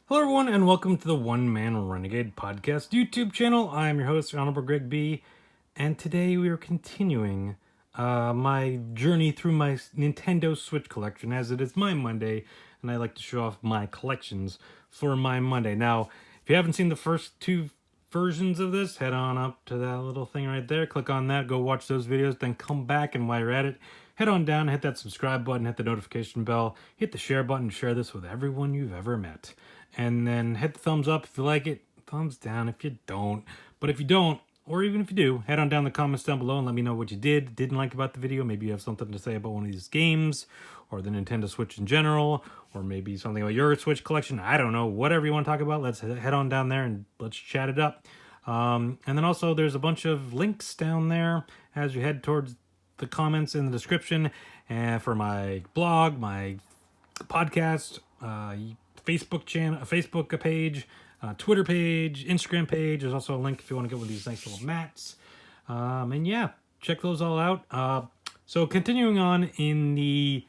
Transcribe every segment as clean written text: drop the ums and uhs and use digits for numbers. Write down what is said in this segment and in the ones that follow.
Hello, everyone, and welcome to the One Man Renegade Podcast YouTube channel. I am your host, Honorable Greg B, and today we are continuing my journey through my Nintendo Switch collection, as it is my Monday, and I like to show off my collections for my Monday. Now, if you haven't seen the first two versions of this, head on up to that little thing right there, click on that, go watch those videos, then come back, and while you're at it, head on down, hit that subscribe button, hit the notification bell, hit the share button, share this with everyone you've ever met. And then hit the thumbs up if you like it, thumbs down if you don't. But if you don't, or even if you do, head on down the comments down below and let me know what you didn't like about the video. Maybe you have something to say about one of these games, or the Nintendo Switch in general, or maybe something about your Switch collection. I don't know, whatever you want to talk about, let's head on down there and let's chat it up. And then also there's a bunch of links down there as you head towards the comments in the description for my blog, my podcast, Facebook channel, Facebook page, Twitter page, Instagram page. There's also a link if you want to get one of these nice little mats. And yeah, check those all out. So continuing on in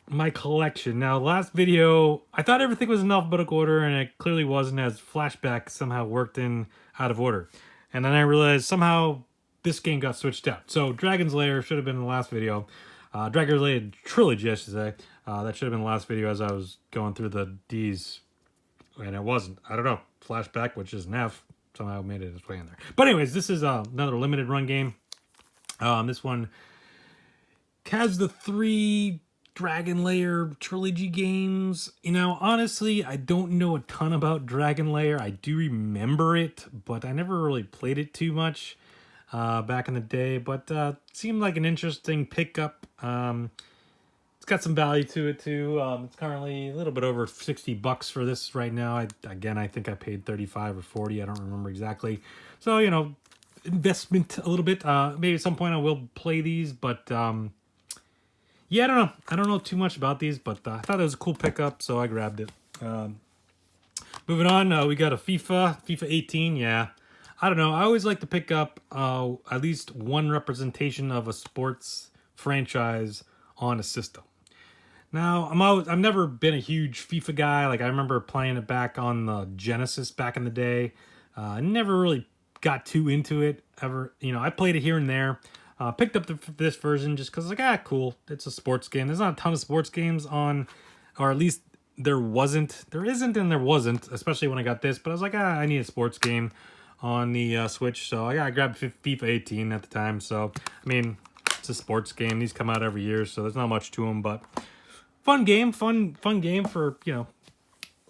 my collection. Now, last video, I thought everything was in alphabetical order, and it clearly wasn't, as flashback somehow worked in out of order. And then I realized somehow this game got switched out. So Dragon's Lair should have been in the last video. Dragon's Lair trilogy, I should say. That should have been the last video as I was going through the D's, and it wasn't. I don't know. Flashback, which is an F, somehow made it its way in there. But anyways, this is another limited run game. This one has the 3 Dragon Lair trilogy games. You know, honestly, I don't know a ton about Dragon Lair. I do remember it, but I never really played it too much back in the day. But seemed like an interesting pickup. It's got some value to it too. It's currently a little bit over $60 for this right now. I think I paid 35 or 40. I don't remember exactly. So, you know, investment a little bit. Maybe at some point I will play these, but yeah, I don't know. I don't know too much about these, but I thought it was a cool pickup, so I grabbed it. Moving on, we got a FIFA 18. Yeah, I don't know. I always like to pick up at least one representation of a sports franchise on a system. Now, I've never been a huge FIFA guy. Like, I remember playing it back on the Genesis back in the day. I never really got too into it ever. You know, I played it here and there. Picked up this version just because, like, cool. It's a sports game. There's not a ton of sports games on, or at least there wasn't. There isn't and there wasn't, especially when I got this. But I was like, I need a sports game on the Switch. So, I grabbed FIFA 18 at the time. So, I mean, it's a sports game. These come out every year, so there's not much to them, but fun game for, you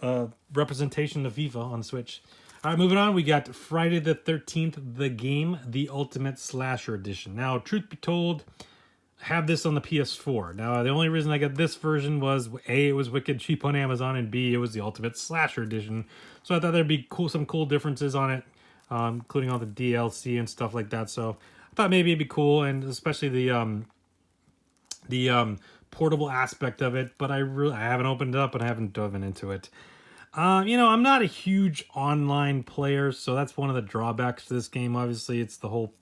know, representation of FIFA on the Switch. All right, moving on, we got Friday the 13th, the game, the Ultimate Slasher Edition. Now, truth be told, I have this on the PS4. Now, the only reason I got this version was, A, it was wicked cheap on Amazon, and B, it was the Ultimate Slasher Edition. So I thought there'd be some cool differences on it, including all the DLC and stuff like that. So I thought maybe it'd be cool, and especially the portable aspect of it, but I haven't opened it up and I haven't dove into it. You know, I'm not a huge online player, so that's one of the drawbacks to this game. Obviously, it's the whole,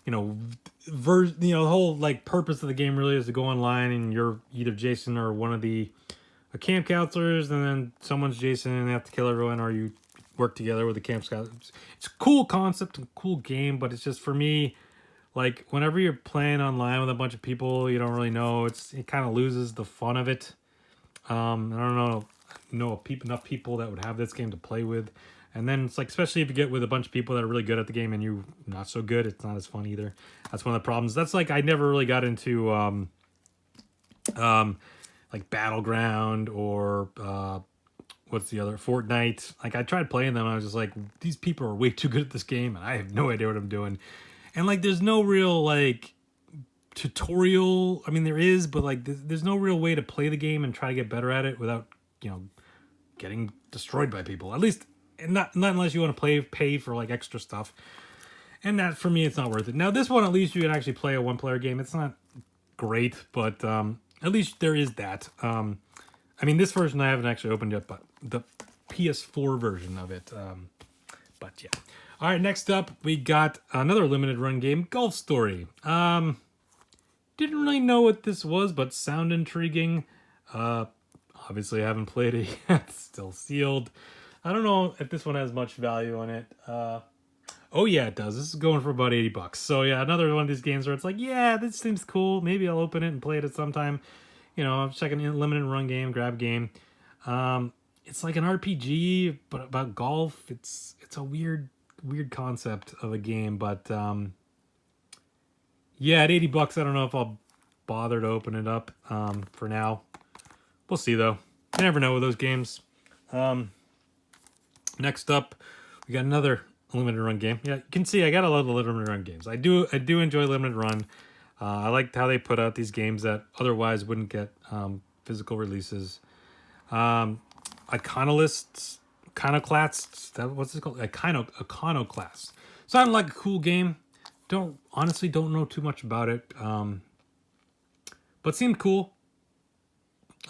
you know, the whole like purpose of the game really is to go online and you're either Jason or one of the camp counselors, and then someone's Jason and they have to kill everyone, or you work together with the camp scout. It's a cool concept and cool game, but it's just, for me, like, whenever you're playing online with a bunch of people you don't really know, it kind of loses the fun of it. I don't know enough people that would have this game to play with. And then it's like, especially if you get with a bunch of people that are really good at the game and you not so good, it's not as fun either. That's one of the problems. That's like, I never really got into like Battleground or what's the other, Fortnite. Like, I tried playing them and I was just like, these people are way too good at this game and I have no idea what I'm doing. And like, there's no real like tutorial. I mean, there is, but like, there's no real way to play the game and try to get better at it without, you know, getting destroyed by people. At least, not unless you want to pay for like extra stuff. And that, for me, it's not worth it. Now, this one, at least you can actually play a one-player game. It's not great, but at least there is that. I mean, this version I haven't actually opened yet, but the PS4 version of it. But yeah. All right, next up, we got another limited run game, Golf Story. Didn't really know what this was, but sound intriguing. Obviously, I haven't played it yet. It's still sealed. I don't know if this one has much value on it. Oh yeah, it does. This is going for about $80. So yeah, another one of these games where it's like, yeah, this seems cool. Maybe I'll open it and play it at some time. You know, I'm checking in limited run game, grab game. It's like an RPG, but about golf. It's a weird concept of a game, but yeah, at $80, I don't know if I'll bother to open it up for now. We'll see though. You never know with those games. Next up, we got another limited run game. Yeah, you can see I got a lot of limited run games. I do enjoy limited run. I liked how they put out these games that otherwise wouldn't get physical releases. Iconoclasts, what's it called? Iconoclast. Sounded like a cool game. Honestly don't know too much about it. But seemed cool.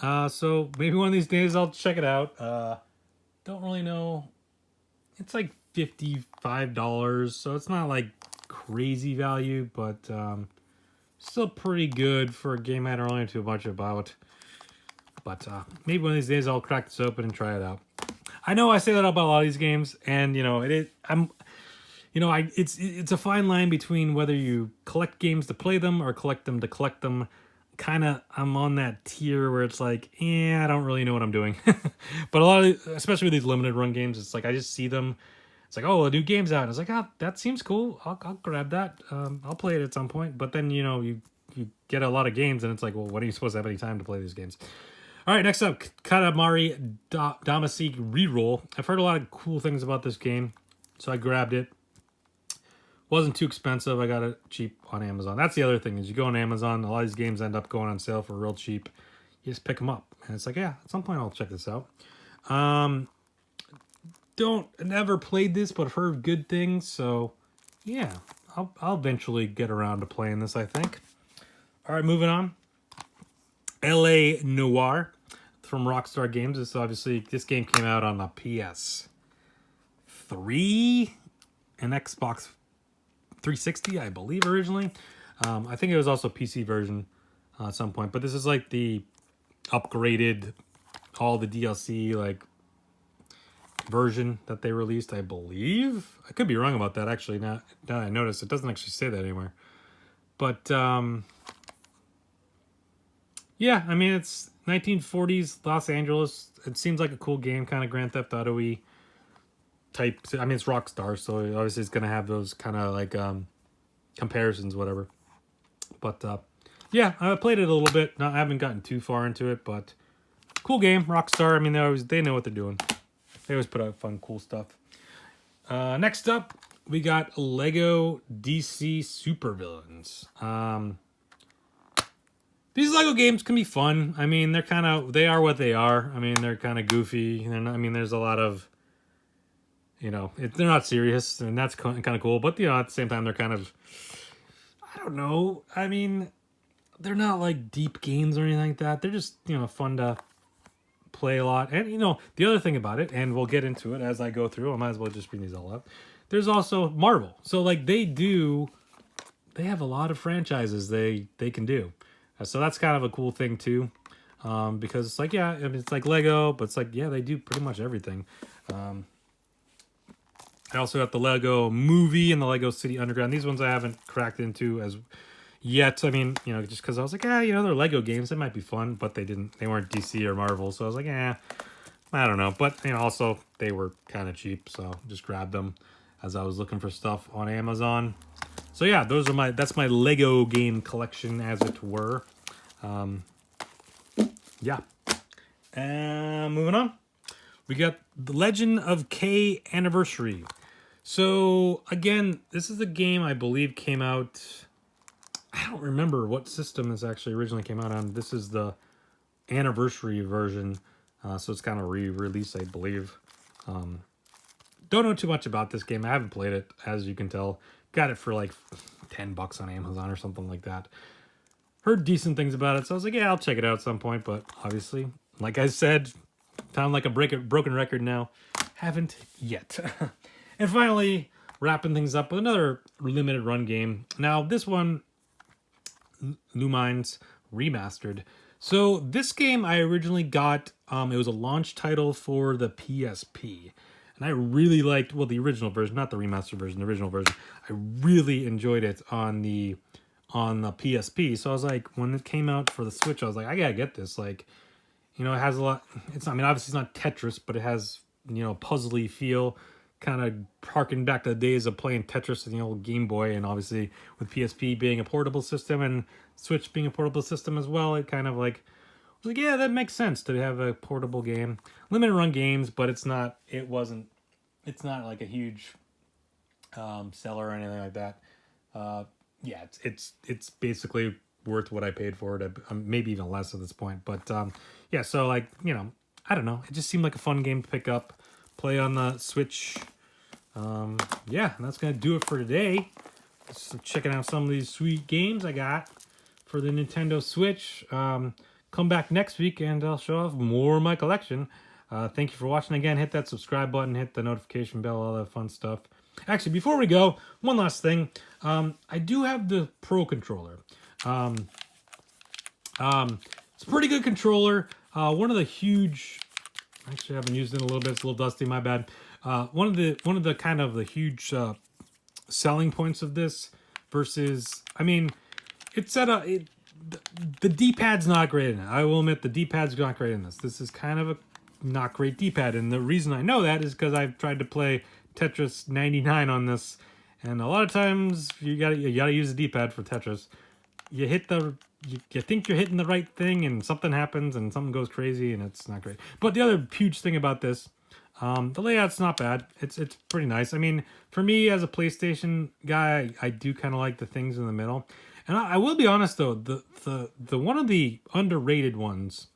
So maybe one of these days I'll check it out. Don't really know. It's like $55, so it's not like crazy value, but still pretty good for a game I don't really know too much about. But maybe one of these days I'll crack this open and try it out. I know I say that about a lot of these games, and you know it's a fine line between whether you collect games to play them or collect them to collect them. Kind of, I'm on that tier where it's like, I don't really know what I'm doing. But a lot of, especially with these limited run games, it's like I just see them. It's like, oh, a new game's out. And it's like, oh, that seems cool. I'll grab that. I'll play it at some point. But then, you know, you get a lot of games, and it's like, well, when are you supposed to have any time to play these games? All right, next up, Katamari Damacy Reroll. I've heard a lot of cool things about this game, so I grabbed it. Wasn't too expensive. I got it cheap on Amazon. That's the other thing, is you go on Amazon, a lot of these games end up going on sale for real cheap. You just pick them up. And it's like, yeah, at some point I'll check this out. Never played this, but heard good things. So, yeah, I'll eventually get around to playing this, I think. All right, moving on. LA Noire from Rockstar Games. This game came out on the PS3 and Xbox 360, I believe, originally. I think it was also PC version at some point, but this is like the upgraded, all the DLC like version that they released, I believe. I could be wrong about that, actually. Now that I noticed, it doesn't actually say that anywhere. But yeah, I mean, it's 1940s Los Angeles. It seems like a cool game, kind of Grand Theft Auto-y type. I mean, it's Rockstar, so obviously it's gonna have those kind of like comparisons, whatever. But yeah, I played it a little bit. I haven't gotten too far into it, but cool game. Rockstar, I mean, they know what they're doing. They always put out fun, cool stuff. Next up, we got Lego DC Supervillains. These Lego games can be fun. I mean, they are what they are. I mean, they're kind of goofy. There's a lot of, you know, they're not serious, and that's kind of cool. But, you know, at the same time, they're kind of, I don't know. I mean, they're not like deep games or anything like that. They're just, you know, fun to play a lot. And, you know, the other thing about it, and we'll get into it as I go through, I might as well just bring these all up. There's also Marvel. So, like, they have a lot of franchises they can do. So that's kind of a cool thing, too. Because it's like, yeah, I mean, it's like Lego, but it's like, yeah, they do pretty much everything. I also got the Lego Movie and the Lego City Underground. These ones I haven't cracked into as yet. I mean, you know, just because I was like, you know, they're Lego games. They might be fun, but they weren't DC or Marvel. So I was like, I don't know. But, you know, also they were kind of cheap. So just grabbed them as I was looking for stuff on Amazon. So yeah, that's my Lego game collection, as it were. Yeah. And moving on. We got The Legend of K Anniversary. So, again, this is a game I believe came out... I don't remember what system this actually originally came out on. This is the anniversary version. So it's kind of re-released, I believe. Don't know too much about this game. I haven't played it, as you can tell. Got it for like $10 on Amazon or something like that. Heard decent things about it, so I was like, yeah, I'll check it out at some point. But obviously, like I said, sound like a broken record now. Haven't yet. And finally, wrapping things up with another limited run game. Now, this one, Liu Mines Remastered. So this game I originally got, it was a launch title for the PSP. And I really liked, well, the original version, not the remastered version, the original version. I really enjoyed it on the PSP. So I was like, when it came out for the Switch, I was like, I gotta get this. Like, you know, it has a lot. It's, I mean, obviously it's not Tetris, but it has, you know, puzzly feel. Kind of harking back to the days of playing Tetris on the old Game Boy, and obviously with PSP being a portable system and Switch being a portable system as well, it kind of like was like, yeah, that makes sense to have a portable game. Limited run games, but it's not. It wasn't. It's not like a huge seller or anything like that. Yeah, it's basically worth what I paid for it. Maybe even less at this point. But yeah, so like, you know, I don't know. It just seemed like a fun game to pick up, play on the Switch. Yeah, and that's gonna do it for today. Just checking out some of these sweet games I got for the Nintendo Switch. Come back next week and I'll show off more of my collection. Thank you for watching again. Hit that subscribe button, hit the notification bell, all that fun stuff. Actually, before we go, one last thing. I do have the Pro controller. It's a pretty good controller. One of the huge, actually I haven't used it in a little bit. It's a little dusty, my bad. One of the kind of the huge selling points of this versus, I mean, it's at a, the D-pad's not great in it. I will admit the D-pad's not great in this. This is kind of a not great D-pad, and the reason I know that is because I've tried to play Tetris 99 on this, and a lot of times you gotta use the D-pad for Tetris. You hit the, you think you're hitting the right thing, and something happens, and something goes crazy, and it's not great. But the other huge thing about this, the layout's not bad. It's pretty nice. I mean, for me as a PlayStation guy, I do kind of like the things in the middle. And I will be honest though, the one of the underrated ones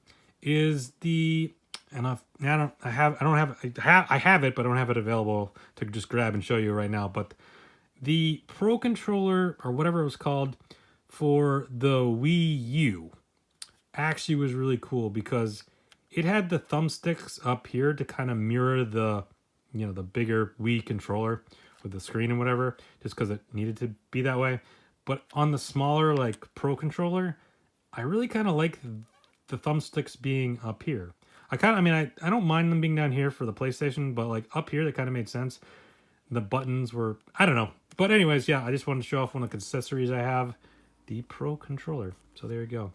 is the, and I have it, but I don't have it available to just grab and show you right now. But the Pro controller or whatever it was called for the Wii U actually was really cool because it had the thumbsticks up here to kind of mirror the, you know, the bigger Wii controller with the screen and whatever, just because it needed to be that way. But on the smaller, like, Pro controller, I really kind of like the thumbsticks being up here. I mean, I don't mind them being down here for the PlayStation, but, like, up here, they kind of made sense. The buttons were, I don't know. But anyways, yeah, I just wanted to show off one of the accessories I have, the Pro controller. So there you go.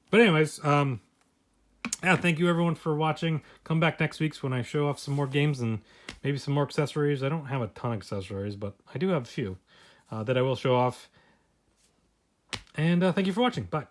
But anyways, yeah, thank you everyone for watching. Come back next week when I show off some more games and maybe some more accessories. I don't have a ton of accessories, but I do have a few that I will show off. And thank you for watching. Bye.